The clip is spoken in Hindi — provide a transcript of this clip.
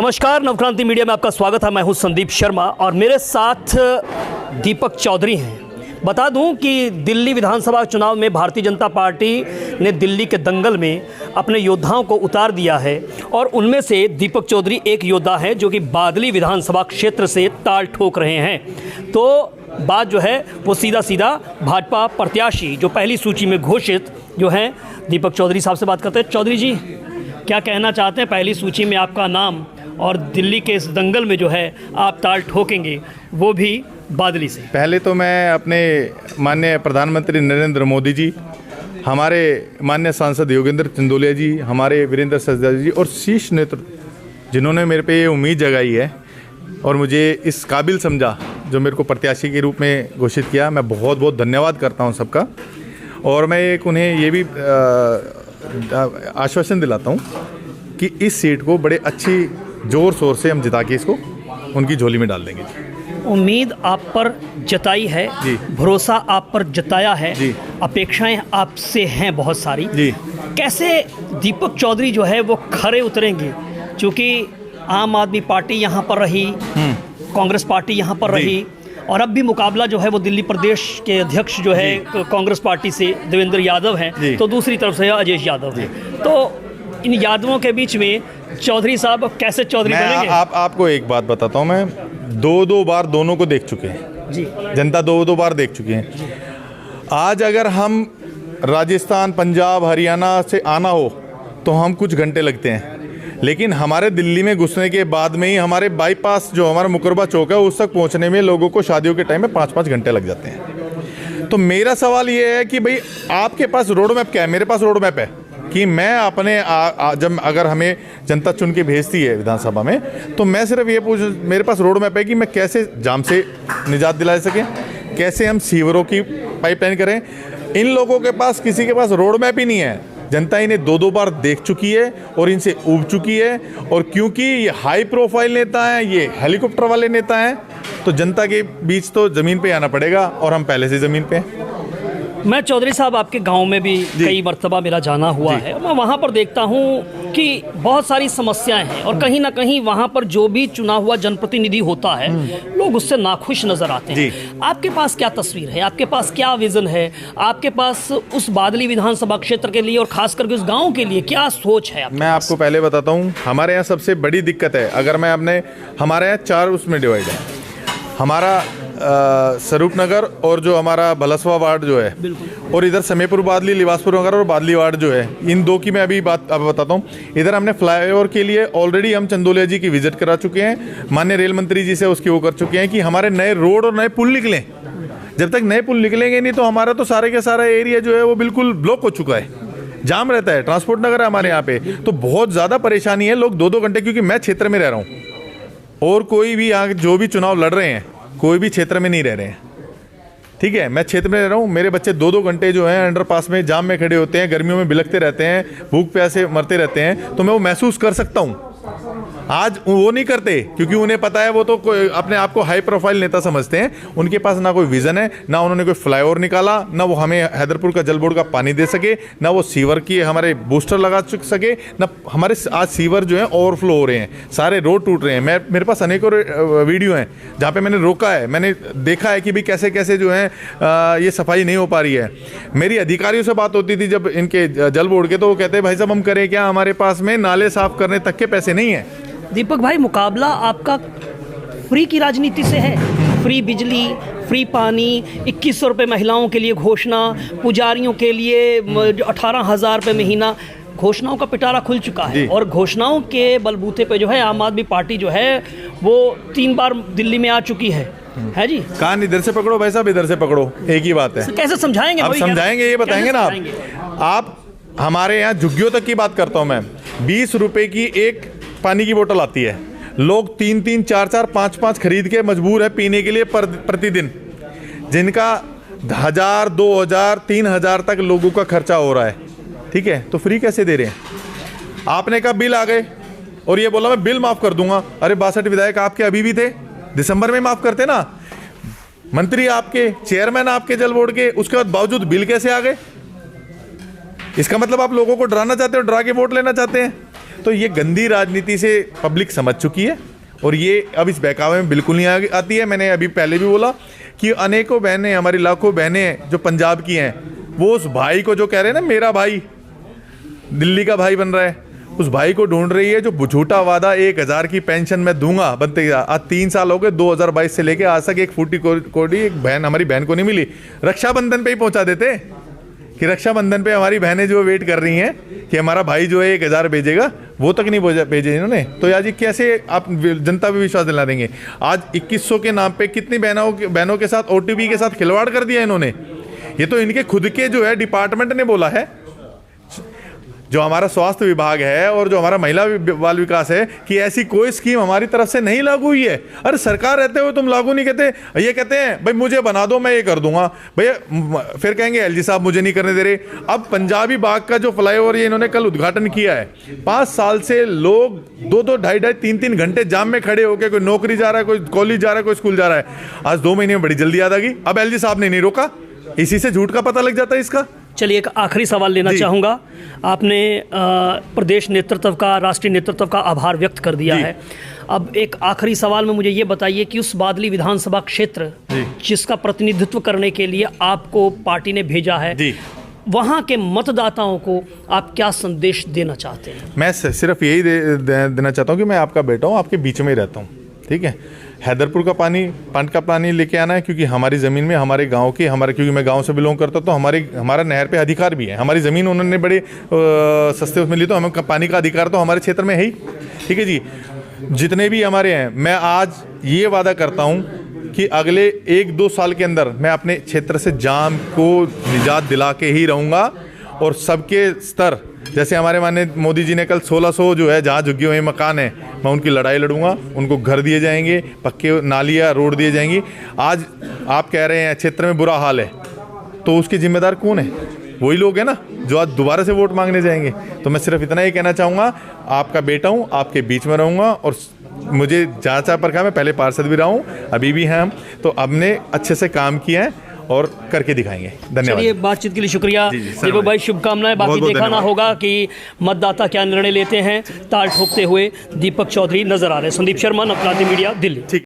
नमस्कार, नवक्रांति मीडिया में आपका स्वागत है। मैं हूं संदीप शर्मा और मेरे साथ दीपक चौधरी हैं। बता दूं कि दिल्ली विधानसभा चुनाव में भारतीय जनता पार्टी ने दिल्ली के दंगल में अपने योद्धाओं को उतार दिया है और उनमें से दीपक चौधरी एक योद्धा है जो कि बादली विधानसभा क्षेत्र से ताल ठोक रहे हैं। तो बात जो है वो सीधा भाजपा प्रत्याशी जो पहली सूची में घोषित जो हैं दीपक चौधरी साहब से बात करते हैं। चौधरी जी, क्या कहना चाहते हैं? पहली सूची में आपका नाम और दिल्ली के इस दंगल में जो है आप ताल ठोकेंगे, वो भी बादली से। पहले तो मैं अपने माननीय प्रधानमंत्री नरेंद्र मोदी जी, हमारे माननीय सांसद योगेंद्र चंदोलिया जी, हमारे वीरेंद्र सहजल जी और शीर्ष नेतृत्व जिन्होंने मेरे पे ये उम्मीद जगाई है और मुझे इस काबिल समझा, जो मेरे को प्रत्याशी के रूप में घोषित किया, मैं बहुत बहुत धन्यवाद करता हूँ सबका। और मैं एक उन्हें ये भी आश्वासन दिलाता हूँ कि इस सीट को बड़े अच्छी जोर शोर से हम जिता के इसको उनकी झोली में डाल देंगे। उम्मीद आप पर जताई है जी, भरोसा आप पर जताया है जी, अपेक्षाएं आपसे हैं बहुत सारी जी। कैसे दीपक चौधरी जो है वो खरे उतरेंगे? क्योंकि आम आदमी पार्टी यहाँ पर रही, कांग्रेस पार्टी यहाँ पर रही और अब भी मुकाबला जो है वो दिल्ली प्रदेश के अध्यक्ष जो है कांग्रेस पार्टी से देवेंद्र यादव हैं, तो दूसरी तरफ से अजय यादव हैं। तो इन यादवों के बीच में चौधरी साहब कैसे चौधरी बनेंगे? आपको एक बात बताता हूँ, मैं दो बार दोनों को देख चुके हैं जी। जनता दो बार देख चुकी है। आज अगर हम राजस्थान, पंजाब, हरियाणा से आना हो तो हम कुछ घंटे लगते हैं, लेकिन हमारे दिल्ली में घुसने के बाद में ही हमारे बाईपास जो हमारा मुकरबा चौक है उस तक पहुंचने में लोगों को शादियों के टाइम में 5-5 घंटे लग जाते हैं। तो मेरा सवाल ये है कि भाई आपके पास रोड मैप क्या है? मेरे पास रोड मैप है कि मैं अपने जब अगर हमें जनता चुन के भेजती है विधानसभा में, तो मैं सिर्फ ये पूछ, मेरे पास रोड मैप है कि मैं कैसे जाम से निजात दिला सकें, कैसे हम सीवरों की पाइपलाइन करें। इन लोगों के पास, किसी के पास रोड मैप ही नहीं है। जनता इन्हें दो बार देख चुकी है और इनसे ऊब चुकी है। और क्योंकि ये हाई प्रोफाइल नेता हैं, ये हेलीकॉप्टर वाले नेता हैं, तो जनता के बीच तो ज़मीन पे आना पड़ेगा और हम पहले से ज़मीन पे हैं। मैं चौधरी साहब आपके गांव में भी कई मर्तबा मेरा जाना हुआ है। मैं वहां पर देखता हूं कि बहुत सारी समस्याएं हैं और कहीं ना कहीं वहां पर जो भी चुना हुआ जनप्रतिनिधि होता है लोग उससे नाखुश नजर आते हैं। आपके पास क्या तस्वीर है? आपके पास क्या विजन है? आपके पास उस बादली विधानसभा क्षेत्र के लिए और खास करके उस गाँव के लिए क्या सोच है? मैं आपको पहले बताता हूँ, हमारे यहाँ सबसे बड़ी दिक्कत है, अगर मैं हमारे यहाँ 4 उसमें डिवाइड है। हमारा स्वरूप नगर और जो हमारा भलसवा वार्ड जो है, और इधर समेपुर बादली, लिबासपुर नगर और बादली वार्ड जो है, इन दो की मैं अभी बात अब बताता हूँ। इधर हमने फ्लाईओवर के लिए ऑलरेडी हम चंदोलिया जी की विजिट करा चुके हैं, माननीय रेल मंत्री जी से उसकी वो कर चुके हैं कि हमारे नए रोड और नए पुल निकलें। जब तक नए पुल निकलेंगे नहीं तो हमारा तो सारे के सारा एरिया जो है वो बिल्कुल ब्लॉक हो चुका है, जाम रहता है। ट्रांसपोर्ट नगर है हमारे यहाँ पे, तो बहुत ज़्यादा परेशानी है। लोग 2-2 घंटे, क्योंकि मैं क्षेत्र में रह रहा हूँ और कोई भी यहाँ जो भी चुनाव लड़ रहे हैं कोई भी क्षेत्र में नहीं रह रहे हैं, ठीक है। मैं क्षेत्र में रह रहा हूँ, मेरे बच्चे 2-2 घंटे जो हैं अंडरपास में जाम में खड़े होते हैं, गर्मियों में बिलखते रहते हैं, भूख प्यासे मरते रहते हैं। तो मैं वो महसूस कर सकता हूँ। आज वो नहीं करते क्योंकि उन्हें पता है, वो तो अपने आप को हाई प्रोफाइल नेता समझते हैं। उनके पास ना कोई विजन है, ना उन्होंने कोई फ्लाईओवर निकाला, ना वो हमें हैदरपुर का जल बोर्ड का पानी दे सके, ना वो सीवर की हमारे बूस्टर लगा सके, ना हमारे आज सीवर जो है ओवरफ्लो हो रहे हैं, सारे रोड टूट रहे हैं। मेरे पास अनेकों वीडियो हैं जहाँ पे मैंने रोका है, मैंने देखा है कि भाई कैसे कैसे जो है ये सफाई नहीं हो पा रही है। मेरी अधिकारियों से बात होती थी जब इनके जल बोर्ड के, तो वो कहते हैं भाई साहब हम करें क्या, हमारे पास में नाले साफ करने तक के पैसे नहीं है। दीपक भाई, मुकाबला आपका फ्री की राजनीति से है। फ्री बिजली, फ्री पानी, 2100 रुपये महिलाओं के लिए घोषणा, पुजारियों के लिए 18,000 रुपये महीना, घोषणाओं का पिटारा खुल चुका है। और घोषणाओं के बलबूते पे जो है आम आदमी पार्टी जो है वो 3 बार दिल्ली में आ चुकी है जी। कान इधर से पकड़ो भाई साहब, इधर से पकड़ो, एक ही बात है। कैसे समझाएंगे? आप समझाएंगे, ये बताएंगे ना आप। हमारे यहाँ झुग्गियों तक की बात करता हूँ मैं। 20 रुपये की एक पानी की बोतल आती है, लोग 3-3, 4-4, 5-5 खरीद के मजबूर है पीने के लिए प्रतिदिन, जिनका 1000, 2000, 3000 तक लोगों का खर्चा हो रहा है, ठीक है। तो फ्री कैसे दे रहे हैं? आपने कहा बिल आ गए और ये बोला मैं बिल माफ़ कर दूंगा। अरे 62 विधायक आपके अभी भी थे, दिसंबर में माफ़ करते ना। मंत्री आपके, चेयरमैन आपके जल बोर्ड के, उसके बाद बावजूद बिल कैसे आ गए? इसका मतलब आप लोगों को डराना चाहते हो, डरा के वोट लेना चाहते हैं। तो ये गंदी राजनीति से पब्लिक समझ चुकी है और ये अब इस बहकावे में बिल्कुल नहीं आती है। मैंने अभी पहले भी बोला कि अनेकों बहनें, हमारी लाखों बहनें जो पंजाब की हैं, वो उस भाई को जो कह रहे हैं ना मेरा भाई दिल्ली का भाई बन रहा है, उस भाई को ढूंढ रही है जो झूठा वादा 1000 की पेंशन मैं दूंगा बनते गया। आज 3 साल हो गए, 2022 से लेके आज तक एक फूटी कोडी एक बहन हमारी बहन को नहीं मिली। रक्षाबंधन पे ही पहुंचा देते कि रक्षाबंधन पे हमारी बहनें जो वेट कर रही हैं कि हमारा भाई जो है 1000 भेजेगा, वो तक नहीं भेजे इन्होंने। तो आज ये कैसे आप जनता पे विश्वास दिला देंगे? आज 2100 के नाम पे कितनी बहनों के साथ OTP के साथ खिलवाड़ कर दिया इन्होंने। ये तो इनके खुद के जो है डिपार्टमेंट ने बोला है, जो हमारा स्वास्थ्य विभाग है और जो हमारा महिला बाल विकास है, कि ऐसी कोई स्कीम हमारी तरफ से नहीं लागू हुई है। अरे सरकार रहते हुए तुम लागू नहीं कहते। ये कहते हैं भाई मुझे बना दो, मैं ये कर दूंगा भैया, फिर कहेंगे LG साहब मुझे नहीं करने दे रहे। अब पंजाबी बाग का जो फ्लाईओवर ये इन्होंने कल उद्घाटन किया है, 5 साल से लोग 2-2, 2.5-2.5, 3-3 घंटे जाम में खड़े होकर, कोई नौकरी जा रहा है, कोई कॉलेज जा रहा है, कोई स्कूल जा रहा है। आज 2 महीने में बड़ी जल्दी याद आ गई। अब LG साहब ने नहीं रोका, इसी से झूठ का पता लग जाता है इसका। चलिए एक आखिरी सवाल लेना चाहूँगा। आपने प्रदेश नेतृत्व का, राष्ट्रीय नेतृत्व का आभार व्यक्त कर दिया है। अब एक आखिरी सवाल में मुझे ये बताइए कि उस बादली विधानसभा क्षेत्र जिसका प्रतिनिधित्व करने के लिए आपको पार्टी ने भेजा है, वहाँ के मतदाताओं को आप क्या संदेश देना चाहते हैं? मैं सिर्फ यही देना चाहता हूँ कि मैं आपका बेटा हूँ, आपके बीच में ही रहता हूँ, ठीक है। हैदरपुर का पानी, पंट का पानी लेके आना है, क्योंकि हमारी ज़मीन में, हमारे गांव के, क्योंकि मैं गांव से बिलोंग करता हूँ, तो हमारा नहर पे अधिकार भी है। हमारी ज़मीन उन्होंने बड़े सस्ते उसमें ली, तो हमें पानी का अधिकार तो हमारे क्षेत्र में है ही, ठीक है जी। जितने भी हमारे हैं, मैं आज ये वादा करता हूँ कि अगले 1-2 साल के अंदर मैं अपने क्षेत्र से जाम को निजात दिला के ही रहूँगा। और सबके स्तर, जैसे हमारे माननीय मोदी जी ने कल 1600 जो है जहाँ झुग्गी हुए मकान है, मैं उनकी लड़ाई लड़ूंगा, उनको घर दिए जाएंगे, पक्के नालियाँ रोड दिए जाएंगी। आज आप कह रहे हैं क्षेत्र में बुरा हाल है, तो उसके जिम्मेदार कौन है? वही लोग हैं ना जो आज दोबारा से वोट मांगने जाएंगे। तो मैं सिर्फ इतना ही कहना चाहूँगा, आपका बेटा हूँ, आपके बीच में रहूँगा। और मुझे जहाँ पर कहा, मैं पहले पार्षद भी रहा हूँ, अभी भी हैं हम, तो हमने अच्छे से काम किया है और करके दिखाएंगे। धन्यवाद। चलिए, बातचीत के लिए शुक्रिया दीपक भाई, शुभकामनाएं। बाकी देखना होगा कि मतदाता क्या निर्णय लेते हैं। ताल ठोकते हुए दीपक चौधरी नजर आ रहे हैं। संदीप शर्मा, नवक्रांति मीडिया, दिल्ली।